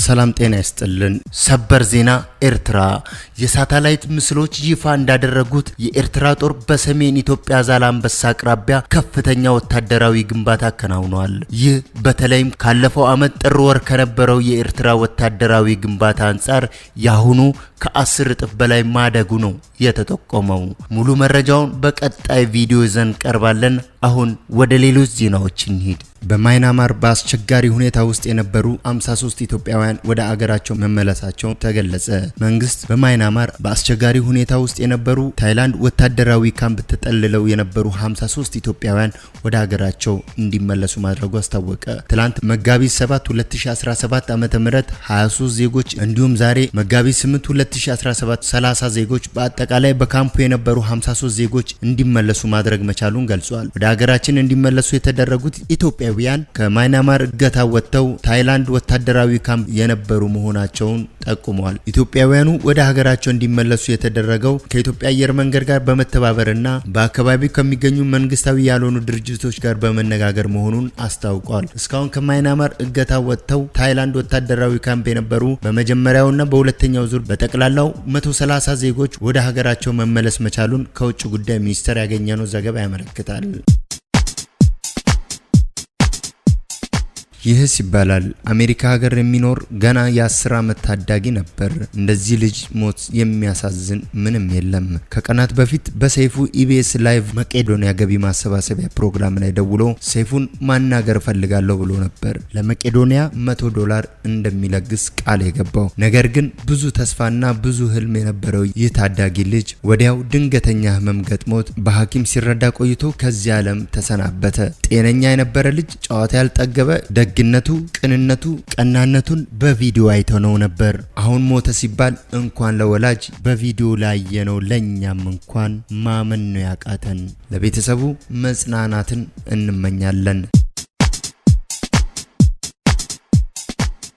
ሰላም ጤና ይስጥልን። ሰበር ዜና ኤርትራ የሳተላይት ምስሎች ይፋ እንዳደረጉት የኤርትራ ጦር በሰሜን ኢትዮጵያ ዛላምበሳ አቅራቢያ ከፍተኛ ወታደራዊ ግንባታ አከናውኗል። ይህ በተለይም ካለፈው ዓመት ጥር ወር ከነበረው የኤርትራ ወታደራዊ ግንባታ አንጻር ያሁኑ ከ10 እጥፍ በላይ ማደጉ ነው የተጠቆመው። ሙሉ መረጃውን በቀጣይ ቪዲዮ ይዘን ቀርባለን። አሁን ወደ ሌሎች ዜናዎች እንሂድ። በማይናማር በአስቸጋሪ ሁኔታ ውስጥ የነበሩ 53 ኢትዮጵያውያን ወደ አገራቸው መመለሳቸው ተገለጸ። መንግስት በማይናማር በአስቸጋሪ ሁኔታ ውስጥ የነበሩ ታይላንድ ወታደራዊ ካምፕ ተጠልለው የነበሩ 53 ኢትዮጵያውያን ወደ አገራቸው እንዲመለሱ ማድረጉ አስታወቀ። ትላንት መጋቢት 7 2017 ዓ.ም 23 ዜጎች እንዲሁም ዛሬ መጋቢት 8 2017 30 ዜጎች በአጠቃላይ በካምፑ የነበሩ 53 ዜጎች እንዲመለሱ ማድረግ መቻሉን ገልጿል። ወደ አገራችን እንዲመለሱ የተደረጉት ኢትዮጵያውያን ከማይናማር እገታ ወጥተው ታይላንድ ወታደራዊ ካምፕ የነበሩ መሆናቸውን ጠቁመዋል። ኢትዮጵያውያኑ ወደ ሀገራቸው እንዲመለሱ የተደረገው ከኢትዮጵያ አየር መንገድ ጋር በመተባበርና በአካባቢው ከሚገኙ መንግስታዊ ያልሆኑ ድርጅቶች ጋር በመነጋገር መሆኑን አስታውቋል። እስካሁን ከማይናማር እገታ ወጥተው ታይላንድ ወታደራዊ ካምፕ የነበሩ በመጀመሪያውና በሁለተኛው ዙር በጠቅላላው 130 ዜጎች ወደ ሀገራቸው መመለስ መቻሉን ከውጭ ጉዳይ ሚኒስቴር ያገኘነው ዘገባ ያመለክታል። ይህስ ይባላል አሜሪካ ሀገር የሚኖር ገና የ10 ዓመት ታዳጊ ነበር። እንደዚህ ልጅ ሞት የሚያሳዝን ምንም የለም። ከቀናት በፊት በሰይፉ ኢቢኤስ ላይቭ መቄዶንያ ገቢ ማሰባሰቢያ ፕሮግራም ላይ ደውሎ ሰይፉን ማናገር ፈልጋለሁ ብሎ ነበር። ለመቄዶንያ $100 እንደሚለግስ ቃል የገባው። ነገር ግን ብዙ ተስፋና ብዙ ህልም የነበረው ይህ ታዳጊ ልጅ ወዲያው ድንገተኛ ህመም ገጥሞት በሐኪም ሲረዳ ቆይቶ ከዚህ ዓለም ተሰናበተ። ጤነኛ የነበረ ልጅ ጨዋታ ያልጠገበ ደግነቱ፣ ቅንነቱ፣ ቀናነቱን በቪዲዮ አይተነው ነበር። አሁን ሞተ ሲባል እንኳን ለወላጅ በቪዲዮ ላይ የነው ለኛም እንኳን ማመን ነው ያቃተን። ለቤተሰቡ መጽናናትን እንመኛለን።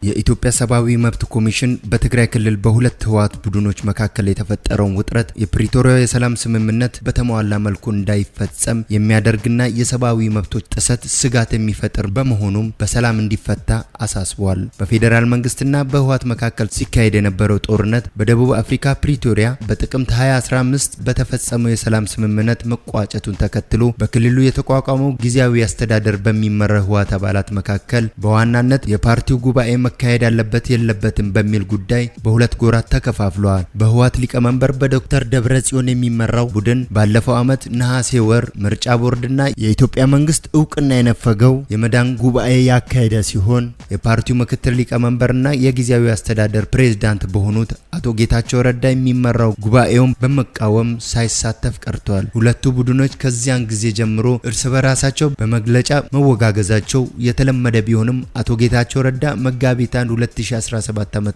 የኢትዮጵያ ሰብአዊ መብት ኮሚሽን በትግራይ ክልል በሁለት ህወሓት ቡድኖች መካከል የተፈጠረውን ውጥረት የፕሪቶሪያ የሰላም ስምምነት በተሟላ መልኩ እንዳይፈጸም የሚያደርግና የሰብአዊ መብቶች ጥሰት ስጋት የሚፈጥር በመሆኑም በሰላም እንዲፈታ አሳስቧል። በፌዴራል መንግስትና በህወሓት መካከል ሲካሄድ የነበረው ጦርነት በደቡብ አፍሪካ ፕሪቶሪያ በጥቅምት 2015 በተፈጸመው የሰላም ስምምነት መቋጨቱን ተከትሎ በክልሉ የተቋቋመው ጊዜያዊ አስተዳደር በሚመራው ህወሓት አባላት መካከል በዋናነት የፓርቲው ጉባኤ መካሄድ ያለበት የለበትም በሚል ጉዳይ በሁለት ጎራ ተከፋፍለዋል። በህወሓት ሊቀመንበር በዶክተር ደብረጽዮን የሚመራው ቡድን ባለፈው ዓመት ነሐሴ ወር ምርጫ ቦርድና የኢትዮጵያ መንግስት እውቅና የነፈገው የመዳን ጉባኤ ያካሄደ ሲሆን የፓርቲው ምክትል ሊቀመንበርና የጊዜያዊ አስተዳደር ፕሬዝዳንት በሆኑት አቶ ጌታቸው ረዳ የሚመራው ጉባኤውን በመቃወም ሳይሳተፍ ቀርቷል። ሁለቱ ቡድኖች ከዚያን ጊዜ ጀምሮ እርስ በራሳቸው በመግለጫ መወጋገዛቸው የተለመደ ቢሆንም አቶ ጌታቸው ረዳ መጋቢት 2017 ዓ.ም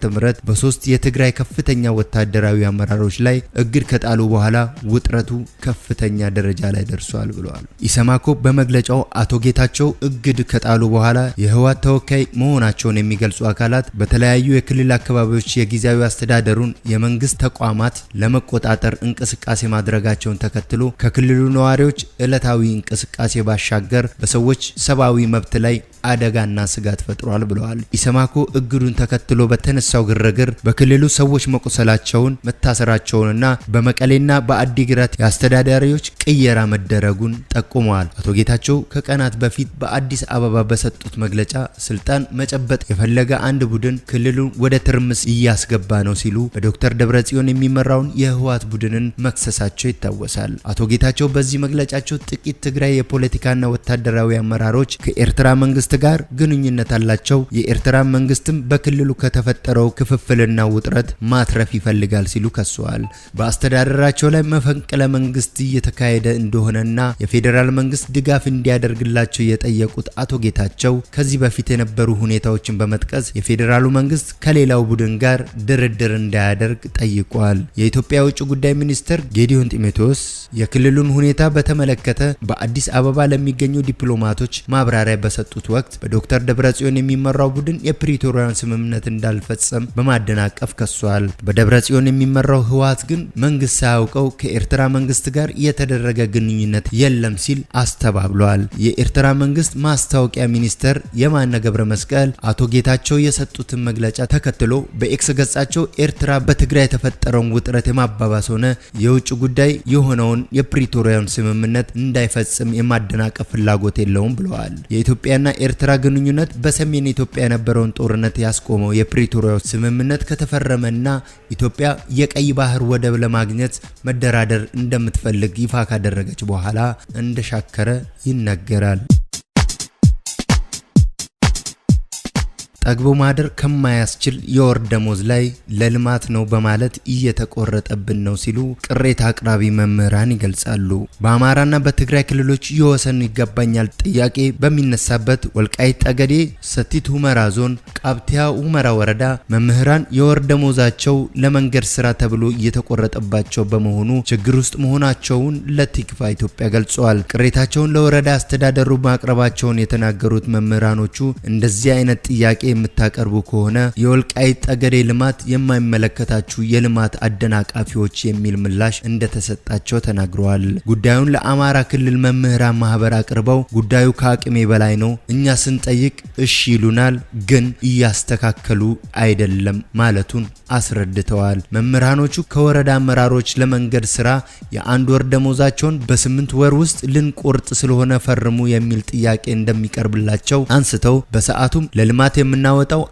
በሶስት የትግራይ ከፍተኛ ወታደራዊ አመራሮች ላይ እግድ ከጣሉ በኋላ ውጥረቱ ከፍተኛ ደረጃ ላይ ደርሷል ብለዋል። ኢሰማኮ በመግለጫው አቶ ጌታቸው እግድ ከጣሉ በኋላ የህወሓት ተወካይ መሆናቸውን የሚገልጹ አካላት በተለያዩ የክልል አካባቢዎች የጊዜያዊ አስተዳደሩን የመንግስት ተቋማት ለመቆጣጠር እንቅስቃሴ ማድረጋቸውን ተከትሎ ከክልሉ ነዋሪዎች ዕለታዊ እንቅስቃሴ ባሻገር በሰዎች ሰብአዊ መብት ላይ አደጋና ስጋት ፈጥሯል ብለዋል። ኢሰማኮ እግዱን ተከትሎ በተነሳው ግርግር በክልሉ ሰዎች መቆሰላቸውን፣ መታሰራቸውንና በመቀሌና በአዲግራት የአስተዳዳሪዎች ቅየራ መደረጉን ጠቁመዋል። አቶ ጌታቸው ከቀናት በፊት በአዲስ አበባ በሰጡት መግለጫ ስልጣን መጨበጥ የፈለገ አንድ ቡድን ክልሉን ወደ ትርምስ እያስገባ ነው ሲሉ በዶክተር ደብረጽዮን የሚመራውን የህወሓት ቡድንን መክሰሳቸው ይታወሳል። አቶ ጌታቸው በዚህ መግለጫቸው ጥቂት ትግራይ የፖለቲካና ወታደራዊ አመራሮች ከኤርትራ መንግስት ጋር ግንኙነት አላቸው፣ የኤርትራ መንግስትም በክልሉ ከተፈጠረው ክፍፍልና ውጥረት ማትረፍ ይፈልጋል ሲሉ ከሰዋል። በአስተዳደራቸው ላይ መፈንቅለ መንግስት እየተካሄደ እንደሆነና የፌዴራል መንግስት ድጋፍ እንዲያደርግላቸው የጠየቁት አቶ ጌታቸው ከዚህ በፊት የነበሩ ሁኔታዎችን በመጥቀስ የፌዴራሉ መንግስት ከሌላው ቡድን ጋር ድርድር እንዳያደርግ ጠይቋል። የኢትዮጵያ ውጭ ጉዳይ ሚኒስትር ጌዲዮን ጢሞቴዎስ የክልሉን ሁኔታ በተመለከተ በአዲስ አበባ ለሚገኙ ዲፕሎማቶች ማብራሪያ በሰጡት ወቅት በዶክተር ደብረጽዮን የሚመራው ቡድን የፕሪቶሪያን ስምምነት እንዳልፈጸም በማደናቀፍ ከሷል። በደብረጽዮን የሚመራው ህወሓት ግን መንግስት ሳያውቀው ከኤርትራ መንግስት ጋር የተደረገ ግንኙነት የለም ሲል አስተባብሏል። የኤርትራ መንግስት ማስታወቂያ ሚኒስተር የማነ ገብረ መስቀል አቶ ጌታቸው የሰጡትን መግለጫ ተከትሎ በኤክስ ገጻቸው ኤርትራ በትግራይ የተፈጠረውን ውጥረት የማባባስ ሆነ የውጭ ጉዳይ የሆነውን የፕሪቶሪያን ስምምነት እንዳይፈጽም የማደናቀፍ ፍላጎት የለውም ብለዋል። የኢትዮጵያና ኤርትራ ግንኙነት በሰሜን ኢትዮጵያ የነበረውን ጦርነት ያስቆመው የፕሪቶሪያው ስምምነት ከተፈረመና ኢትዮጵያ የቀይ ባህር ወደብ ለማግኘት መደራደር እንደምትፈልግ ይፋ ካደረገች በኋላ እንደሻከረ ይነገራል። ጠግቦ ማደር ከማያስችል የወር ደሞዝ ላይ ለልማት ነው በማለት እየተቆረጠብን ነው ሲሉ ቅሬታ አቅራቢ መምህራን ይገልጻሉ። በአማራና በትግራይ ክልሎች የወሰን ይገባኛል ጥያቄ በሚነሳበት ወልቃይት ጠገዴ፣ ሰቲት ሁመራ ዞን፣ ቃብቲያ ሁመራ ወረዳ መምህራን የወር ደሞዛቸው ለመንገድ ስራ ተብሎ እየተቆረጠባቸው በመሆኑ ችግር ውስጥ መሆናቸውን ለቲክቫ ኢትዮጵያ ገልጸዋል። ቅሬታቸውን ለወረዳ አስተዳደሩ ማቅረባቸውን የተናገሩት መምህራኖቹ እንደዚህ አይነት ጥያቄ የምታቀርቡ ከሆነ የወልቃይት ጠገዴ ልማት የማይመለከታችሁ የልማት አደናቃፊዎች የሚል ምላሽ እንደተሰጣቸው ተናግረዋል። ጉዳዩን ለአማራ ክልል መምህራን ማህበር አቅርበው ጉዳዩ ከአቅሜ በላይ ነው፣ እኛ ስንጠይቅ እሺ ይሉናል፣ ግን እያስተካከሉ አይደለም ማለቱን አስረድተዋል። መምህራኖቹ ከወረዳ አመራሮች ለመንገድ ስራ የአንድ ወር ደሞዛቸውን በ8 ወር ውስጥ ልንቆርጥ ስለሆነ ፈርሙ የሚል ጥያቄ እንደሚቀርብላቸው አንስተው በሰዓቱም ለልማት የምናወጣው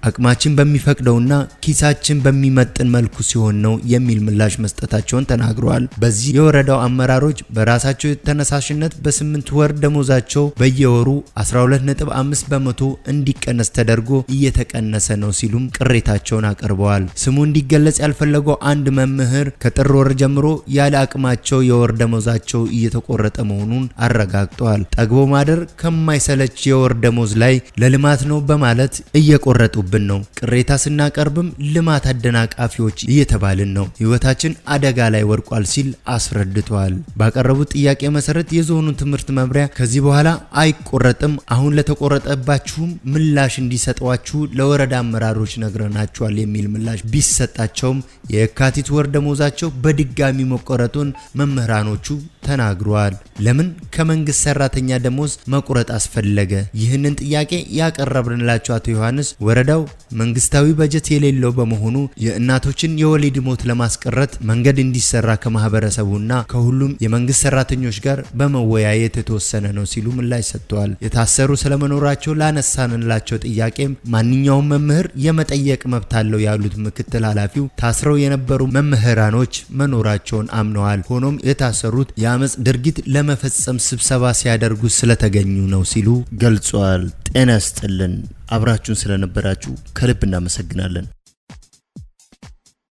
አቅማችን በሚፈቅደውና ኪሳችን በሚመጥን መልኩ ሲሆን ነው የሚል ምላሽ መስጠታቸውን ተናግረዋል። በዚህ የወረዳው አመራሮች በራሳቸው ተነሳሽነት በ8 ወር ደሞዛቸው በየወሩ 12.5 በመቶ እንዲቀነስ ተደርጎ እየተቀነሰ ነው ሲሉም ቅሬታቸውን አቀርበዋል። ስሙ እንዲገለጽ ያልፈለገው አንድ መምህር ከጥር ወር ጀምሮ ያለ አቅማቸው የወር ደሞዛቸው እየተቆረጠ መሆኑን አረጋግጠዋል። ጠግቦ ማደር ከማይሰለች የወር ደሞዝ ላይ ለልማት ነው በማለት እየቆረጡብን ነው። ቅሬታ ስናቀርብም ልማት አደናቃፊዎች እየተባልን ነው። ህይወታችን አደጋ ላይ ወድቋል ሲል አስረድቷል። ባቀረቡት ጥያቄ መሰረት የዞኑ ትምህርት መምሪያ ከዚህ በኋላ አይቆረጥም፣ አሁን ለተቆረጠባችሁም ምላሽ እንዲሰጧችሁ ለወረዳ አመራሮች ነግረናቸዋል የሚል ምላሽ ቢሰጣቸውም የካቲት ወር ደሞዛቸው በድጋሚ መቆረጡን መምህራኖቹ ተናግረዋል። ለምን ከመንግስት ሰራተኛ ደሞዝ መቁረጥ አስፈለገ? ይህንን ጥያቄ ያቀረብንላቸው አቶ ዮሐንስ ወረዳው መንግስታዊ በጀት የሌለው በመሆኑ የእናቶችን የወሊድ ሞት ለማስቀረት መንገድ እንዲሰራ ከማህበረሰቡና ከሁሉም የመንግስት ሰራተኞች ጋር በመወያየት የተወሰነ ነው ሲሉ ምላሽ ሰጥተዋል። የታሰሩ ስለመኖራቸው ላነሳንላቸው ጥያቄም ማንኛውም መምህር የመጠየቅ መብት አለው ያሉት ምክትል ኃላፊው ታስረው የነበሩ መምህራኖች መኖራቸውን አምነዋል። ሆኖም የታሰሩት የአመጽ ድርጊት ለመፈጸም ስብሰባ ሲያደርጉ ስለተገኙ ነው ሲሉ ገልጸዋል። ጤና ይስጥልን። አብራችሁን ስለነበራችሁ ከልብ እናመሰግናለን።